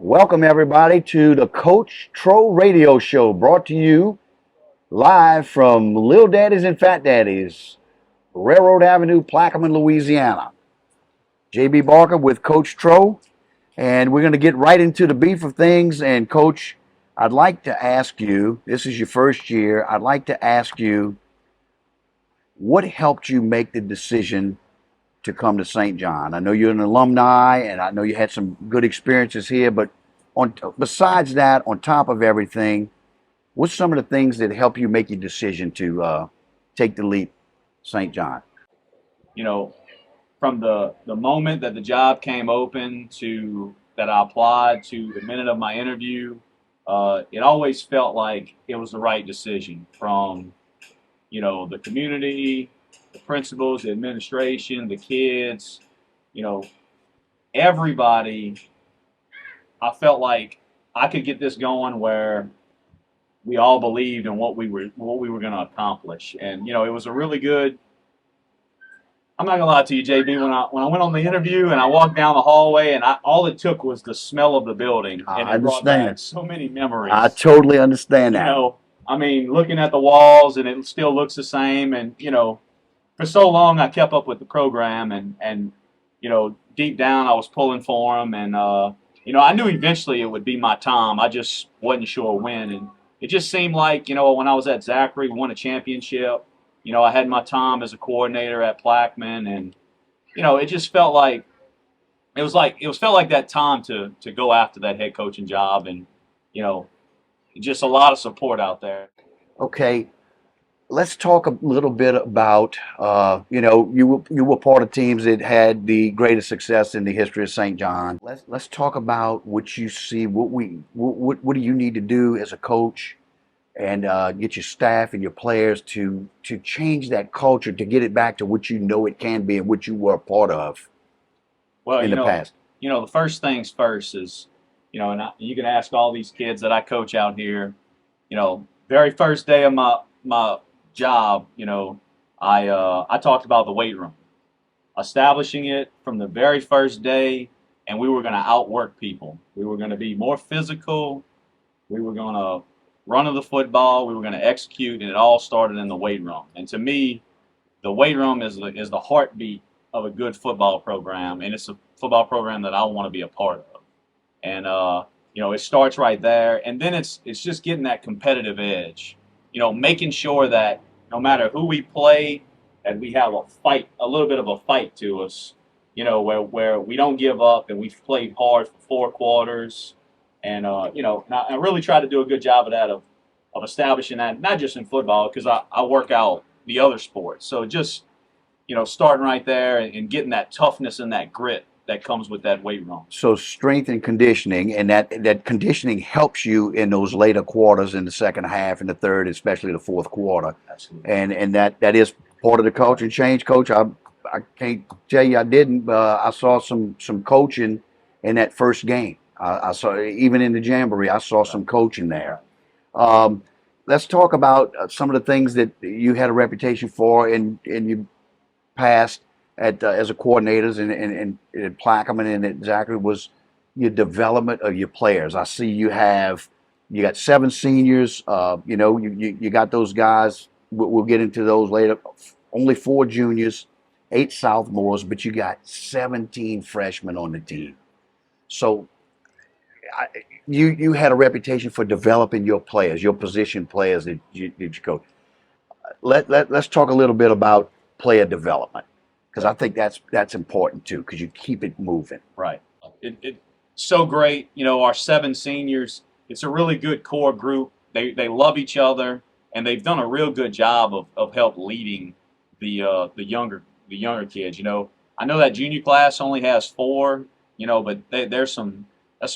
Welcome, everybody, to the Coach Tro Radio Show, brought to you live from Lil Daddy's and Fat Daddy's, Railroad Avenue, Plaquemine, Louisiana. JB Barker with Coach Tro, and we're going to get right into the beef of things. And, Coach, I'd like to ask you, this is your first year, I'd like to ask you, what helped you make the decision to come to St. John? I know you're an alumni, and I know you had some good experiences here, but besides that, on top of everything, what's some of the things that help you make your decision to take the leap, St. John? You know, from the moment that the job came open to that I applied to the minute of my interview, it always felt like it was the right decision from, the community, the principals, the administration, the kids, you know, everybody. I felt like I could get this going where we all believed in what we were going to accomplish. And, it was a really good. I'm not gonna lie to you, JB. When I went on the interview and I walked down the hallway, and all it took was the smell of the building, and I it brought back understand. so many I memories. totally understand You that. know, I mean, looking at the walls, and it still looks the same. And for so long I kept up with the program, and deep down I was pulling for them, and I knew eventually it would be my time. I just wasn't sure when, and it just seemed like when I was at Zachary, we won a championship. I had my time as a coordinator at Plaquemine, and it just felt like it felt like that time to go after that head coaching job, and you know, just a lot of support out there. Okay, let's talk a little bit about, you were part of teams that had the greatest success in the history of St. John. Let's talk about what you see, what do you need to do as a coach and get your staff and your players to change that culture, to get it back to what you know it can be and what you were a part of Well, in the past. the first things first is, you can ask all these kids that I coach out here. Very first day of my job, I talked about the weight room, establishing it from the very first day, and we were going to outwork people. We were going to be more physical. We were going to run to the football. We were going to execute, and it all started in the weight room. And to me, the weight room is the heartbeat of a good football program, and it's a football program that I want to be a part of. And it starts right there, and then it's just getting that competitive edge. Making sure that no matter who we play, that we have a fight, a little bit of a fight to us. Where we don't give up, and we've played hard for 4 quarters, and and I really try to do a good job of that of establishing that, not just in football, because I work out the other sports. So just starting right there, and getting that toughness and that grit that comes with that weight room. So strength and conditioning, and that conditioning helps you in those later quarters, in the second half, in the third, especially the fourth quarter. Absolutely. And that is part of the culture change, Coach. I can't tell you I didn't. I saw some coaching in that first game. I saw, even in the jamboree, I saw some coaching there. Um, let's talk about some of the things that you had a reputation for, and you passed at as a coordinators in Plaquemine and at Zachary, was your development of your players. I see you got 7 seniors. You got those guys. We'll get into those later. Only 4 juniors, 8 sophomores, but you got 17 freshmen on the team. So you had a reputation for developing your players, your position players that you coach. Let's talk a little bit about player development, because I think that's important too, because you keep it moving. Right. It's so great. Our 7 seniors, it's a really good core group. They love each other, and they've done a real good job of help leading the younger kids. I know that junior class only has 4, but there's some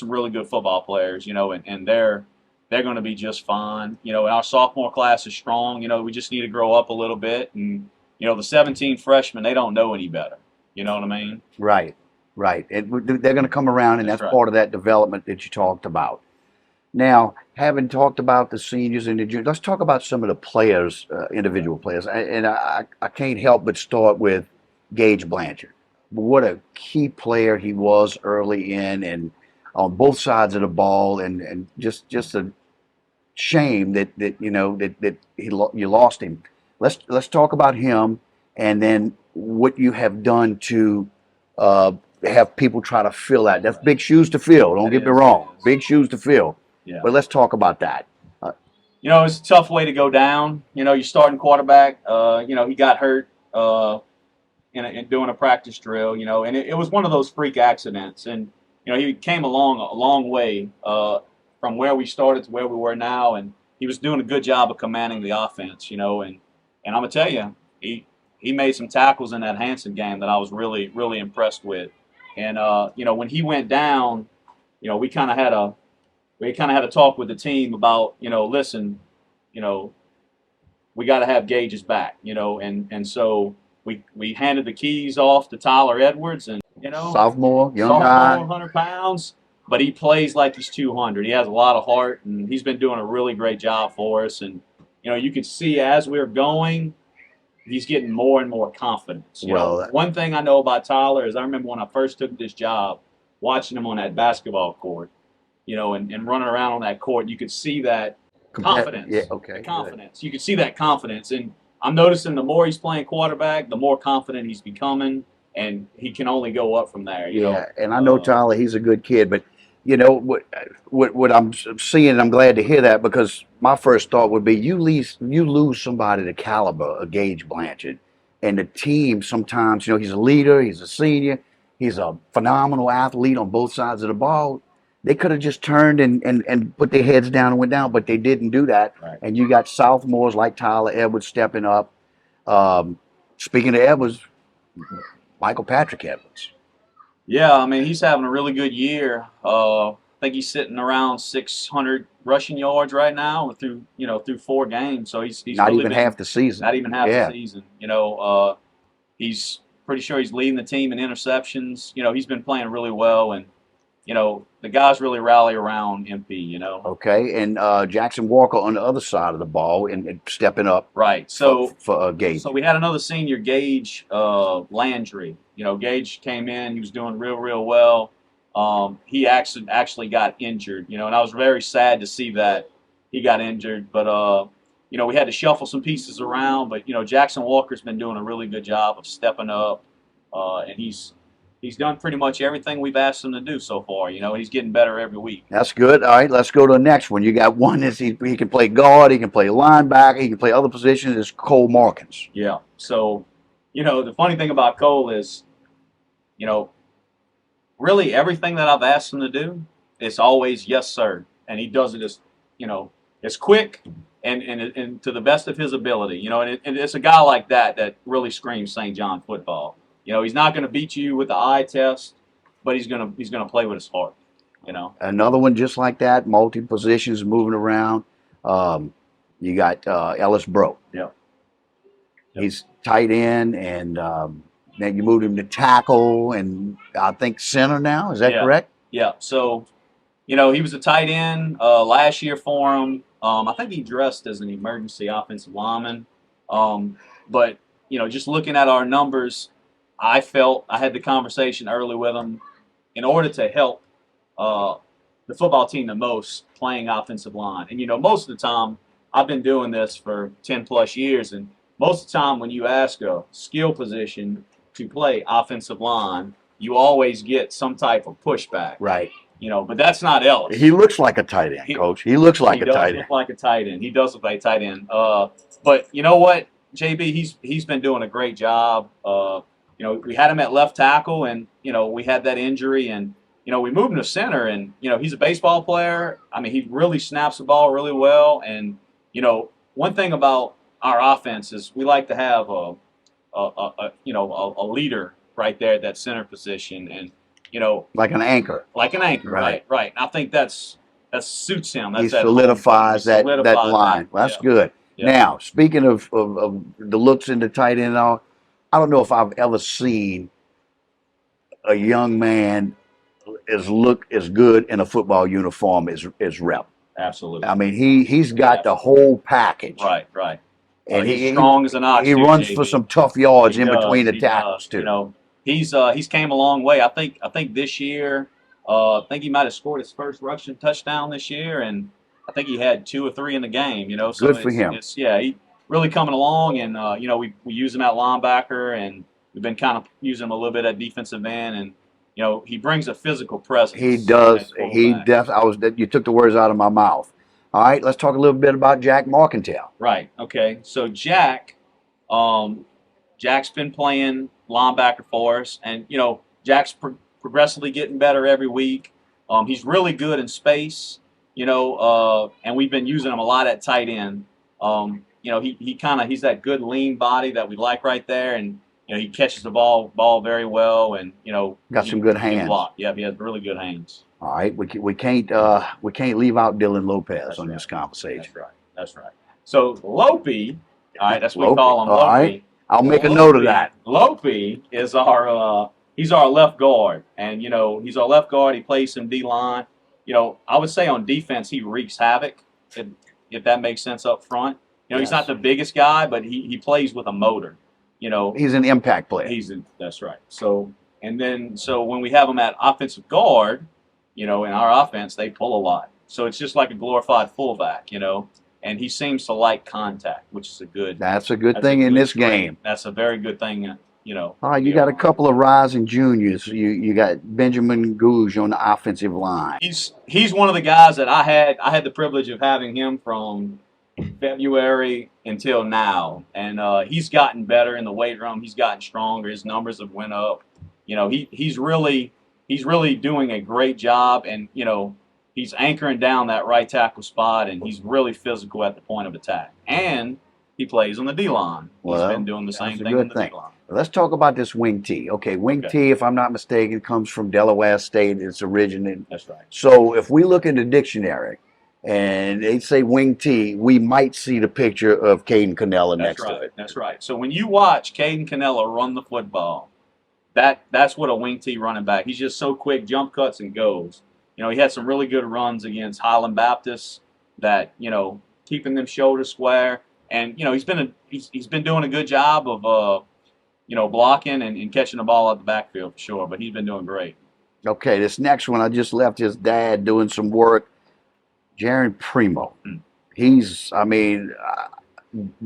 really good football players, and they're going to be just fine. And our sophomore class is strong. We just need to grow up a little bit, and the 17 freshmen, they don't know any better. You know what I mean? Right, right. They're going to come around, and that's right. part of that development that you talked about. Now, having talked about the seniors and the juniors, let's talk about some of the players, individual players. I can't help but start with Gage Blanchard. What a key player he was early in, and on both sides of the ball, and just a shame that you lost him. Let's talk about him, and then what you have done to uh, have people try to fill that. That's big shoes to fill. Don't get me wrong, big shoes to fill. Yeah. But let's talk about that. It's a tough way to go down. You're starting quarterback. He got hurt in doing a practice drill. And it was one of those freak accidents. And he came a long way from where we started to where we were now, and he was doing a good job of commanding the offense. And I'm gonna tell you, he made some tackles in that Hanson game that I was really really impressed with. And when he went down, we kind of had a talk with the team about, listen, we got to have Gage's back, and so we handed the keys off to Tyler Edwards, and sophomore, young guy, 100 pounds, but he plays like he's 200. He has a lot of heart, and he's been doing a really great job for us. And you can see as we're going, he's getting more and more confidence. One thing I know about Tyler is I remember when I first took this job, watching him on that basketball court, and running around on that court, you could see that confidence. Yeah, okay. Confidence. You could see that confidence. And I'm noticing the more he's playing quarterback, the more confident he's becoming, and he can only go up from there. And I know Tyler, he's a good kid, but what I'm seeing, and I'm glad to hear that, because my first thought would be you lose somebody the caliber of Gage Blanchard, and the team sometimes, he's a leader, he's a senior, he's a phenomenal athlete on both sides of the ball. They could have just turned and put their heads down and went down, but they didn't do that. Right. And you got sophomores like Tyler Edwards stepping up. Speaking of Edwards, Michael Patrick Edwards. Yeah, I mean, he's having a really good year. I think he's sitting around 600 rushing yards right now through 4 games. So he's not really even half the season. Not even half the season. He's pretty sure he's leading the team in interceptions. He's been playing really well, and the guys really rally around MP. Okay, and Jackson Walker on the other side of the ball and stepping up. Right. So for Gage. So we had another senior, Gage Landry. Gage came in. He was doing real well. He actually got injured. And I was very sad to see that he got injured. But we had to shuffle some pieces around. But Jackson Walker's been doing a really good job of stepping up, and he's done pretty much everything we've asked him to do so far. He's getting better every week. That's good. All right, let's go to the next one. You got one that's he can play guard, he can play linebacker, he can play other positions. It's Cole Markins. Yeah. So, the funny thing about Cole is, really everything that I've asked him to do, it's always yes, sir. And he does it as quick and to the best of his ability. And it's a guy like that really screams St. John football. He's not going to beat you with the eye test, but he's going to play with his heart. Another one just like that, multi positions moving around. You got Ellis Bro. Yeah. He's tight end, and then you moved him to tackle, and I think center now. Is that correct? Yeah. So, he was a tight end last year for him. I think he dressed as an emergency offensive lineman. But just looking at our numbers, I felt I had the conversation early with him in order to help the football team the most playing offensive line. And, most of the time, I've been doing this for 10 plus years, and most of the time when you ask a skill position to play offensive line, you always get some type of pushback. Right. But that's not Ellis. He looks like a tight end, Coach. He looks like a tight end. He does look like a tight end. He does look like a tight end. But you know what, JB, he's been doing a great job. We had him at left tackle, and we had that injury, and we moved him to center, and he's a baseball player. I mean, he really snaps the ball really well, and one thing about our offense is we like to have a leader right there at that center position, and like an anchor. Like an anchor, right. And I think that suits him. He solidifies that line. Well, that's good. Yeah. Now, speaking of the looks in the tight end and all, I don't know if I've ever seen a young man look as good in a football uniform as Rep. Absolutely. I mean, he's got the whole package. Right. And he's strong as an ox. He runs for some tough yards in between the tackles too. He's came a long way. I think this year I think he might have scored his first rushing touchdown this year, and I think he had 2 or 3 in the game. So Good for him. it's yeah, he really coming along, and we use him at linebacker, and we've been kind of using him a little bit at defensive end, and he brings a physical He presence does. at He quarterback. does. You took the words out of my mouth. All right, let's talk a little bit about Jack Markentale. Right. Okay. So um, Jack's been playing linebacker for us, and Jack's progressively getting better every week. He's really good in space, and we've been using him a lot at tight end. He's that good lean body that we like right there, and he catches the ball very well, and Got some good he can hands. block. Yeah, he has really good hands. All right, we can't leave out Dylan Lopez That's on right. this conversation. That's right. That's right. So Lopi, all right, that's what we Lopi. call him. All Lopi. right. I'll make a note of that. Lopi is he's our left guard, and he's our left guard. He plays some D line. I would say on defense he wreaks havoc, if that makes sense up front. He's not the biggest guy, but he plays with a motor. He's an impact player. That's right. So when we have him at offensive guard, in our offense they pull a lot. So it's just like a glorified fullback, and he seems to like contact, which is That's a good thing in this game. That's a very good thing, All right, you got a couple of rising juniors. You got Benjamin Gouge on the offensive line. He's one of the guys that I had the privilege of having him from February until now, and he's gotten better in the weight room. He's gotten stronger. His numbers have went up. He's really doing a great job, and he's anchoring down that right tackle spot, and he's really physical at the point of attack. And he plays on the D line. He's been doing the same thing on the D line. Let's talk about this wing T. Okay, wing T, if I'm not mistaken, comes from Delaware State. It's originated. That's right. So if we look in the dictionary and they say wing T, we might see the picture of Caden Cannella next to it. That's right. So when you watch Caden Cannella run the football, that's what a wing T running back. He's just so quick, jump cuts and goes. He had some really good runs against Highland Baptist that keeping them shoulders square, and he's been doing a good job of blocking and catching the ball out the backfield for sure. But he's been doing great. Okay, this next one I just left his dad doing some work. Jaron Primo. He's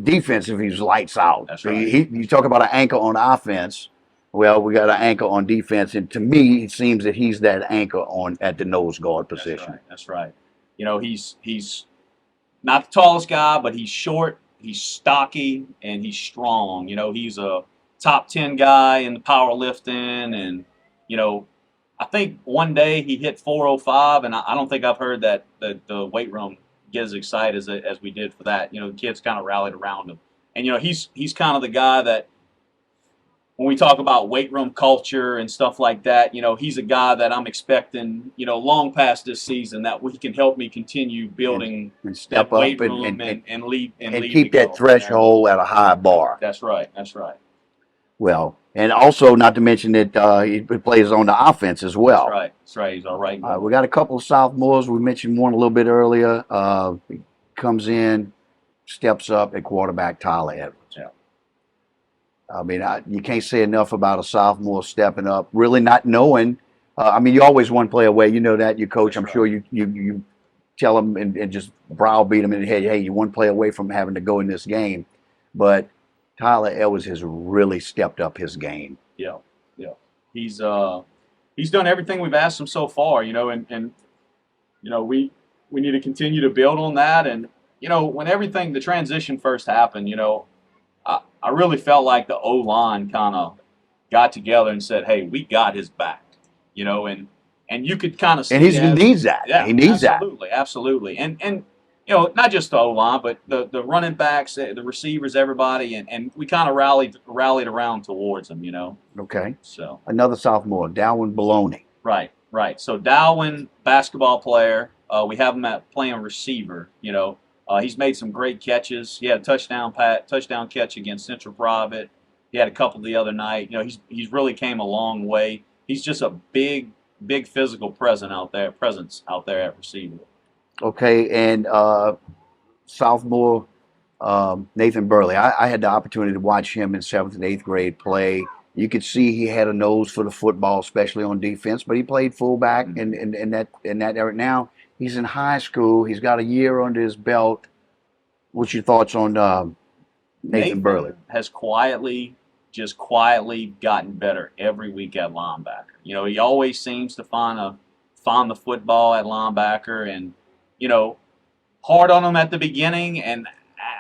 defensive. He's lights out. That's right. You talk about an anchor on offense. Well, we got an anchor on defense, and to me, it seems that he's that anchor at the nose guard position. That's right. He's not the tallest guy, but he's short, he's stocky, and he's strong. He's a top 10 guy in the powerlifting, and I think one day he hit 405, and I don't think I've heard that the weight room get as excited as we did for that. The kids kind of rallied around him, and he's kind of the guy that, when we talk about weight room culture and stuff like that, he's a guy that I'm expecting, long past this season, that he can help me continue building and step that weight up room and lead keep that threshold at a high bar. That's right. That's right. Well, and also not to mention that he plays on the offense as well. That's right. That's right. He's all right. We got a couple of sophomores. We mentioned one a little bit earlier. He comes in, steps up at quarterback, Tyler Edwards. Yeah. You can't say enough about a sophomore stepping up, really not knowing. You always one play away. You know that, you coach. I'm sure you tell them and just browbeat them in the head, hey, you're one play away from having to go in this game. But Tyler Edwards has really stepped up his game. Yeah. He's done everything we've asked him so far, and we need to continue to build on that. And, when the transition first happened, I really felt like the O-line kind of got together and said, hey, we got his back, and you could kind of see. And he needs that. Yeah, he needs absolutely. And not just the O-line, but the running backs, the receivers, everybody, and we kind of rallied around towards him, Okay. So another sophomore, Dalwin Baloney. Right. So Dalwin, basketball player, we have him playing receiver, he's made some great catches. He had a touchdown catch against Central Private. He had a couple the other night. He's really came a long way. He's just a big physical presence out there at receiver. Okay, and sophomore Nathan Burley. I had the opportunity to watch him in 7th and 8th grade play. You could see he had a nose for the football, especially on defense. But he played fullback in that era. Now he's in high school. He's got a year under his belt. What's your thoughts on Nathan Burley? Has just quietly gotten better every week at linebacker. You know, he always seems to find the football at linebacker, and you know, hard on him at the beginning, and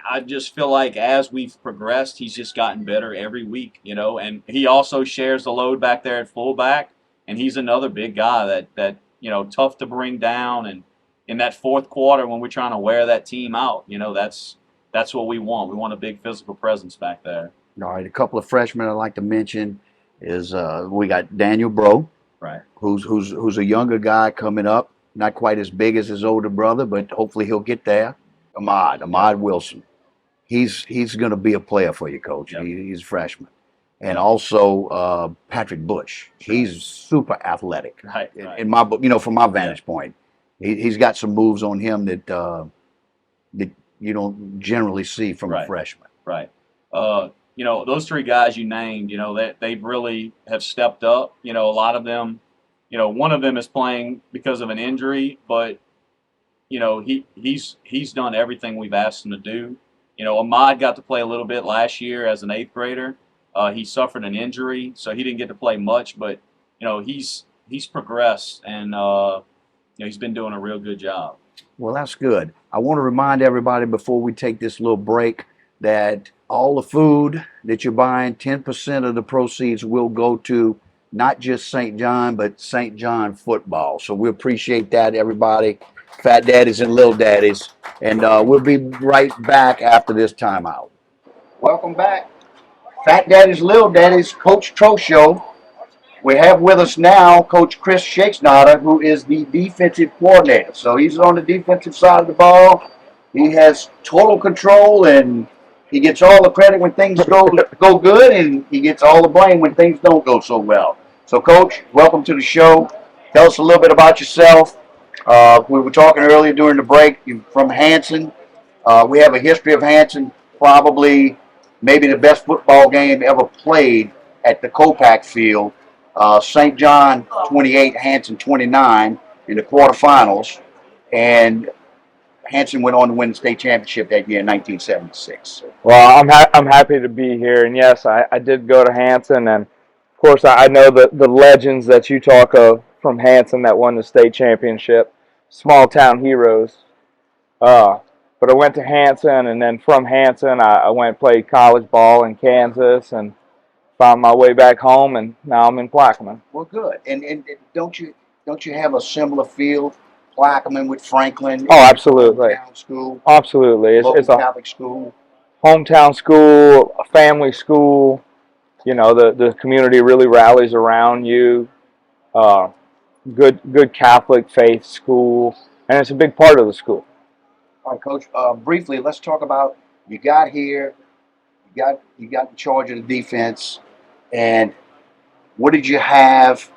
I just feel like as we've progressed, he's just gotten better every week. You know, and he also shares the load back there at fullback, and he's another big guy that you know, tough to bring down, and in that fourth quarter when we're trying to wear that team out, you know, that's what we want. We want a big physical presence back there. All right, a couple of freshmen I'd like to mention is we got Daniel Bro, Right. who's a younger guy coming up, not quite as big as his older brother, but hopefully he'll get there. Ahmad Wilson, he's going to be a player for you, Coach. Yep. He's a freshman, and also Patrick Bush. Sure. He's super athletic. Right. In my book, you know, from my vantage point, he's got some moves on him that that you don't generally see from a freshman. Right. You know, those three guys you named, you know, they really have stepped up. You know, a lot of them, you know, one of them is playing because of an injury, but you know, he's done everything we've asked him to do. You know, Ahmad got to play a little bit last year as an eighth grader. He suffered an injury, so he didn't get to play much, but you know, he's progressed, and you know, he's been doing a real good job. Well, that's good. I want to remind everybody before we take this little break that all the food that you're buying, 10% of the proceeds will go to not just St. John, but St. John football. So we appreciate that, everybody, Fat Daddies and Little Daddies. And we'll be right back after this timeout. Welcome back. Fat Daddies, Little Daddies, Coach Tro Show. We have with us now Coach Chris Shakesnotter, who is the defensive coordinator. So he's on the defensive side of the ball. He has total control, and he gets all the credit when things go good, and he gets all the blame when things don't go so well. So, Coach, welcome to the show. Tell us a little bit about yourself. We were talking earlier during the break. You're from Hanson. We have a history of Hanson, probably maybe the best football game ever played at the Copac Field. St. John 28, Hanson 29 in the quarterfinals, and Hanson went on to win the state championship that year in 1976. Well, I'm happy to be here, and yes, I did go to Hanson, and of course I know the legends that you talk of from Hanson that won the state championship, small town heroes. But I went to Hanson, and then from Hanson I went and played college ball in Kansas, and found my way back home, and now I'm in Plaquemine. Well, good. And don't you have a similar feel, Plaquemine with Franklin? Oh, absolutely. Hometown school. Absolutely. It's a Catholic school. Hometown school, a family school. You know, the community really rallies around you. Good Catholic faith school, and it's a big part of the school. All right, Coach. Briefly, let's talk about you got here. You got in charge of the defense. And what did you have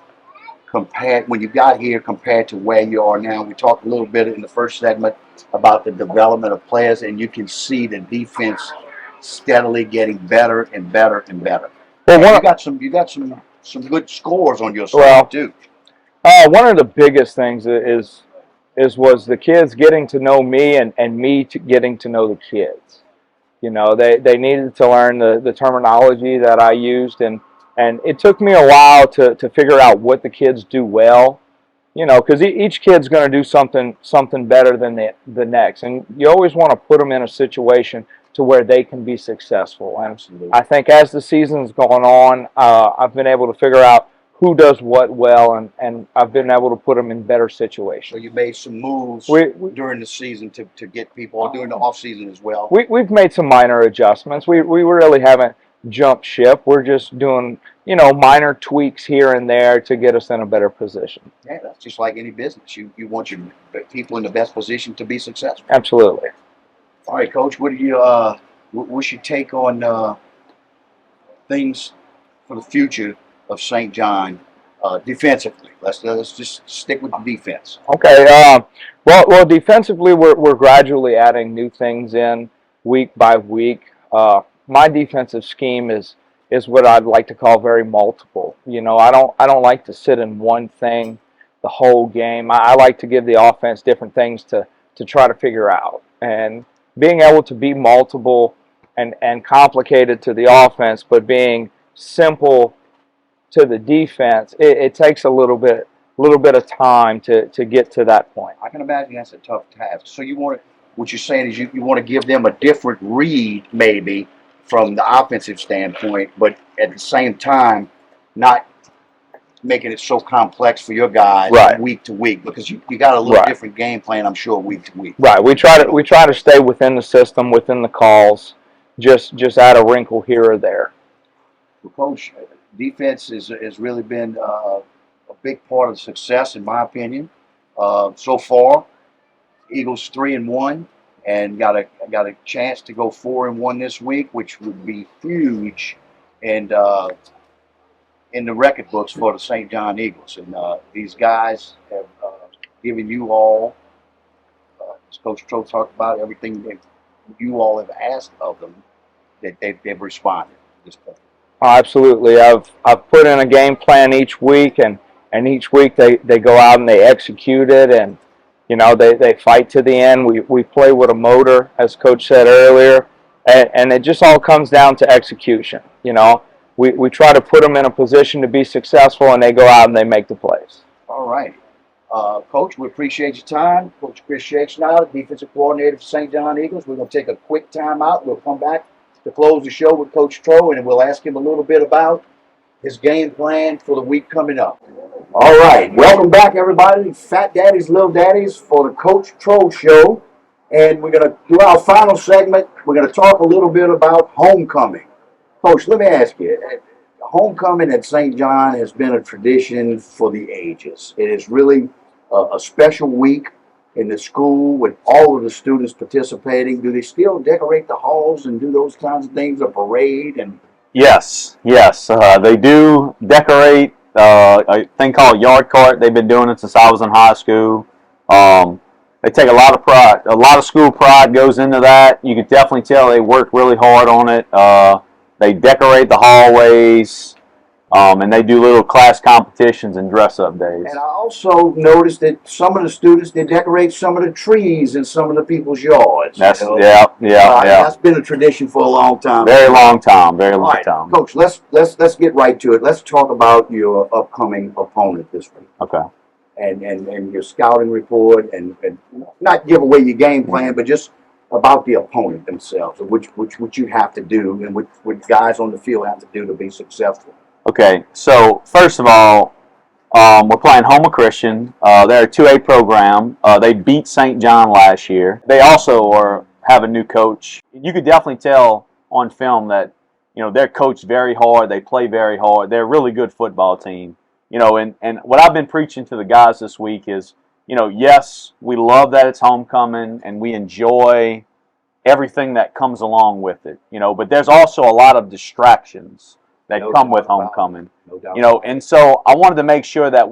compared when you got here compared to where you are now? We talked a little bit in the first segment about the development of players, and you can see the defense steadily getting better and better and better. Well, you got some good scores on your side too. One of the biggest things was the kids getting to know me, and me getting to know the kids. You know, they needed to learn the terminology that I used, and it took me a while to figure out what the kids do well. You know, because each kid's going to do something better than the next, and you always want to put them in a situation to where they can be successful. And absolutely. I think as the season's gone on, I've been able to figure out who does what well, and I've been able to put them in better situations. So you made some moves during the season to get people, or during the off season as well? We've made some minor adjustments. We really haven't jumped ship. We're just doing, you know, minor tweaks here and there to get us in a better position. Yeah, that's just like any business. You want your people in the best position to be successful. Absolutely. All right, Coach, what do you what's your take on things for the future of St. John defensively? Let's just stick with the defense. Okay. Well, defensively, we're gradually adding new things in week by week. My defensive scheme is is what I'd like to call very multiple. You know, I don't like to sit in one thing the whole game. I like to give the offense different things to try to figure out. And being able to be multiple and complicated to the offense, but being simple to the defense, it takes a little bit of time to get to that point. I can imagine that's a tough task. So what you're saying is you want to give them a different read, maybe, from the offensive standpoint, but at the same time, not making it so complex for your guys Right. week to week, because you got a little Right. different game plan, I'm sure, week to week. Right. We try to stay within the system, within the calls, just add a wrinkle here or there. Well, Coach, defense has really been a big part of success, in my opinion, so far. Eagles 3-1, and got a chance to go 4-1 this week, which would be huge, and in the record books for the St. John Eagles. And these guys have given you all, as Coach Trox talked about, everything that you all have asked of them, that they've responded at this point. Oh, absolutely. I've put in a game plan each week, and each week they go out and they execute it, and you know they fight to the end. We play with a motor, as Coach said earlier, and it just all comes down to execution. You know, we try to put them in a position to be successful, and they go out and they make the plays. All right. Coach, we appreciate your time. Coach Christian, the defensive coordinator for St. John Eagles. We're going to take a quick timeout. We'll come back to close the show with Coach Tro, and we'll ask him a little bit about his game plan for the week coming up. All right. Welcome back, everybody. Fat Daddies, Little Daddies for the Coach Tro Show. And we're going to do our final segment. We're going to talk a little bit about homecoming. Coach, let me ask you. Homecoming at St. John has been a tradition for the ages. It is really a special week in the school with all of the students participating. Do they still decorate the halls and do those kinds of things, a parade? And Yes. They do decorate a thing called yard cart. They've been doing it since I was in high school. They take a lot of pride. A lot of school pride goes into that. You can definitely tell they worked really hard on it. They decorate the hallways, and they do little class competitions and dress-up days. And I also noticed that some of the students, they decorate some of the trees in some of the people's yards. That's you know? yeah. That's been a tradition for a long time. Very long time. All right, Coach, let's get right to it. Let's talk about your upcoming opponent this week. Okay. And your scouting report, and not give away your game plan, but just about the opponent themselves, and which you have to do, and what guys on the field have to do to be successful. Okay, so first of all, we're playing Houma Christian. They're a 2A program. They beat St. John last year. They also have a new coach. You could definitely tell on film that, you know, they're coached very hard. They play very hard. They're a really good football team. You know, and what I've been preaching to the guys this week is, you know, yes, we love that it's homecoming and we enjoy everything that comes along with it, you know, but there's also a lot of distractions that come with homecoming, you know, and so I wanted to make sure that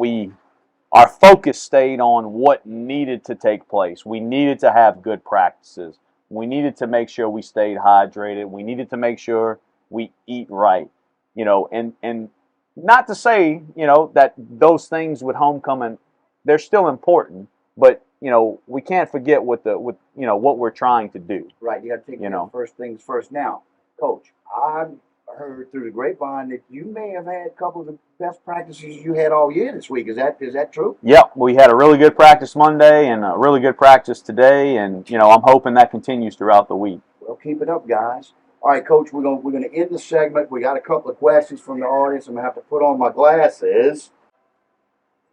our focus stayed on what needed to take place. We needed to have good practices. We needed to make sure we stayed hydrated. We needed to make sure we eat right, you know, and not to say, you know, that those things with homecoming, they're still important, but, you know, we can't forget what we're trying to do. Right, you got to take first things first. Now, Coach, I've heard through the grapevine that you may have had a couple of the best practices you had all year this week. Is that true? Yep, we had a really good practice Monday and a really good practice today, and, you know, I'm hoping that continues throughout the week. Well, keep it up, guys. All right, Coach, we're gonna end the segment. We got a couple of questions from the audience. I'm gonna have to put on my glasses.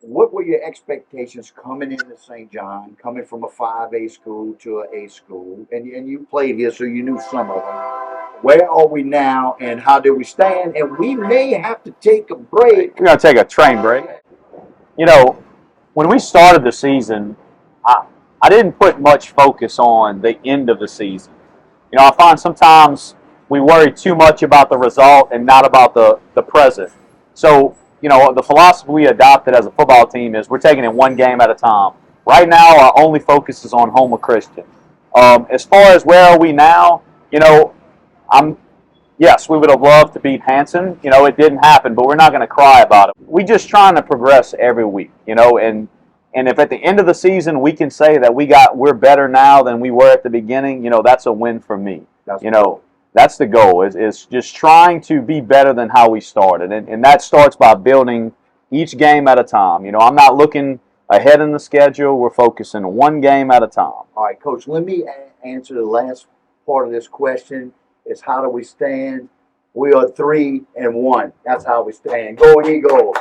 What were your expectations coming into St. John, coming from a 5A school to an A school? And you played here, so you knew some of them. Where are we now, and how do we stand? And we may have to take a break. We're going to take a train break. You know, when we started the season, I didn't put much focus on the end of the season. You know, I find sometimes we worry too much about the result and not about the present. So, you know, the philosophy we adopted as a football team is we're taking it one game at a time. Right now, our only focus is on Houma Christian. As far as where are we now, you know, yes, we would have loved to beat Hanson. You know, it didn't happen, but we're not going to cry about it. We just trying to progress every week, you know, and if at the end of the season we can say that we're better now than we were at the beginning, you know, that's a win for me. You know, that's the goal is just trying to be better than how we started. And that starts by building each game at a time. You know, I'm not looking ahead in the schedule. We're focusing on one game at a time. All right, Coach, let me answer the last part of this question is how do we stand? We are 3-1. That's how we stand. Go Eagles.